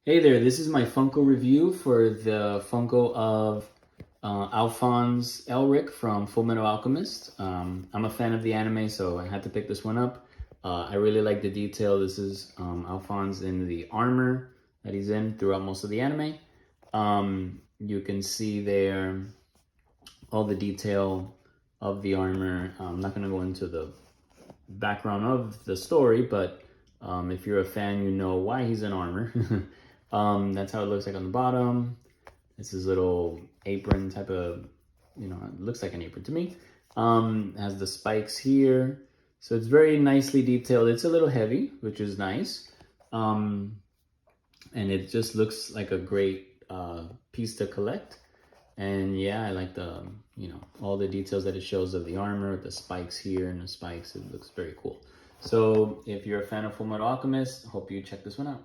Hey there, this is my Funko review for the Funko of Alphonse Elric from Fullmetal Alchemist. I'm a fan of the anime, so I had to pick this one up. I really like the detail. This is Alphonse in the armor that he's in throughout most of the anime. You can see there all the detail of the armor. I'm not going to go into the background of the story, but if you're a fan, you know why he's in armor. That's how it looks like on the bottom. It's his little apron type of, it looks like an apron to me. It has the spikes here. So it's very nicely detailed. It's a little heavy, which is nice. And it just looks like a great piece to collect. And yeah, I like the, all the details that it shows of the armor, the spikes here and the spikes. It looks very cool. So if you're a fan of Fullmetal Alchemist, hope you check this one out.